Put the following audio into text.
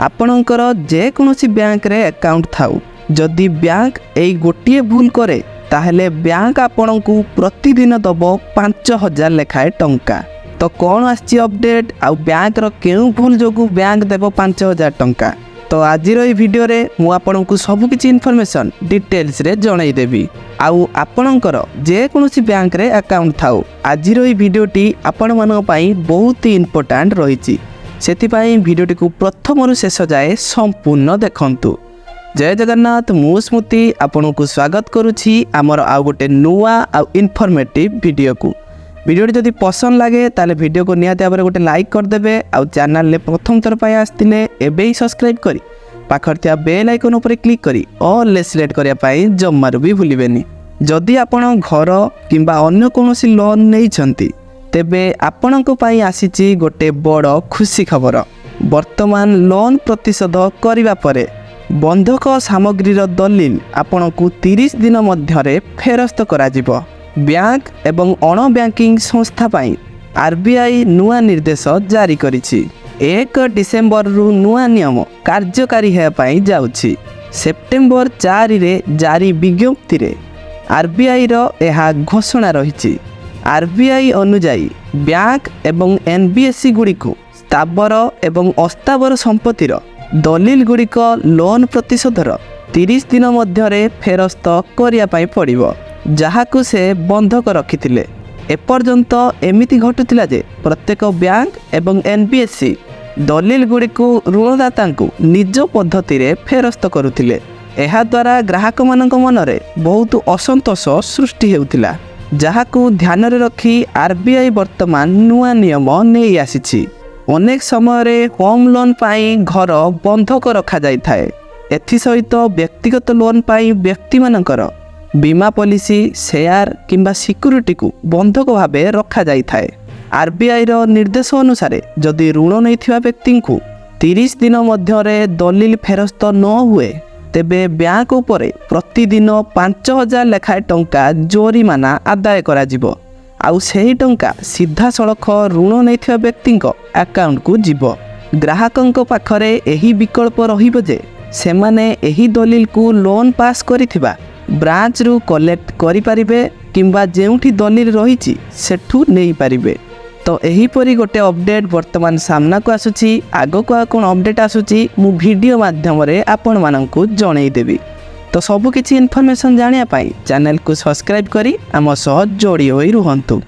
आपणकर जेकोसी बैंक रे अकाउंट थाउ जदि बैंक यही गोटे भूल करे ताहले बैंक आपण को प्रतिदिन दब 5000 लेखाए टंका। तो कौन आछि अपडेट आउ बैंक रो केउ भूल जोगु बैंक देव 5000 टंका। तो आज वीडियो रे मु आपन को सब किछि इन्फॉर्मेशन डिटेल्स रे जणाई देबी। आउ आपणकर जेकोसी बैंक रे अकाउंट थाउ आज वीडियोटी आपण मानक पई बहुत ही इंपोर्टेंट रहिछि। सेतिपई वीडियोटी को प्रथम शेष जाए संपूर्ण देखंतु। जय जगन्नाथ, मु स्मृति आपन को स्वागत करुछि आमर आउ गोटे नुआ आउ इनफॉर्मेटिव वीडियो को। वीडियोटी जदि पसंद लगे ताले वीडियो को निहाती भाव गोटे लाइक करदेवे। आउ चैनल ले प्रथम थर पाई आस्तिले एबे ही सब्सक्राइब करी पाखर थिया बेल आइकन ऊपर क्लिक करी ऑल ले सिलेक्ट करिया पाई जम्मारू भी भूलिबेनी। जदि आपण घर किंबा अन्य कोनोसी लोन नै छंती तेबे आपणक पाई आसीची गोटे बड़ खुशी खबर। वर्तमान लोन प्रतिशोध करिबा परे बंधक सामग्रीर दलिल आपण को 30 दिन मध्यरे फेरस्त करा जिवो। बैंक एवं अण बैंकिंग संस्था पाई आरबीआई नुआ निर्देश जारी करिछि। 1 डिसेम्बर रु नुआ नियम कार्यकारी हे पाई जाउछि। सेप्टेम्बर 4 रे जारी विज्ञप्ति रे आरबीआई रो एहा घोषणा रहिछि। आरबीआई अनुजाई बैंक एवं एनबीएससी गुड़ी को स्थावर एवं अस्थावर संपत्तिर दलिल गुड़िक लोन प्रतिशोधर 30 दिन मध्यरे फेरस्त करिया पाई पड़िबो, जहाकु से बंधक रखिथिले। एपर्यंत एमिति घटुथिला जे प्रत्येक बैंक एवं एनबीएससी दलिल गुड़िक ऋणदाता निज पद्धति रे फेरस्त करुथिले। एहा द्वारा ग्राहक मानक मनरे बहुत असंतोष सृष्टि हेउथिला, जहाकु ध्यान रे रखी आरबीआई वर्तमान नुआ नियम नै आसीछि। अनेक समय होम लोन पाई घर बंधक रखा जाय थाए। एथि सहित व्यक्तिगत लोन पाई व्यक्ति मानकर बीमा पॉलिसी शेयर किंबा सिक्यूरिटी को बंधक भावे रखा जाय थाए। आरबीआई रो निर्देश अनुसार जदि ऋण नैथिबा व्यक्ति को 30 दिन मध्यरे दलिल फेरस्त न हुए तेबे बैंक उपरे प्रतिदिन 5000 लेखाए टंका जोरिमाना आदाय करा जिवो। आउ सही टंका सीधा सड़ख ऋण नैथिबा व्यक्ति अकाउंट को जीवो। ग्राहकंक पाखरे एही विकल्प रहिबो जे सेमाने एही दलिल को लोन पास करिथिबा ब्रांच रु कलेक्ट करि परिबे किंबा जेउठी दलिल रहिछि सेठू नेई परिबे। तो एही परी गोटे अपडेट वर्तमान सामना को आसुछि। आगो को कोन अपडेट आसुछि मु वीडियो माध्यम रे आपण माननकु जणै देबी। तो सब किछि इन्फॉर्मेशन जानिया पाई चैनल को सब्सक्राइब करी आम सह जोड़ी होई रुहंतु।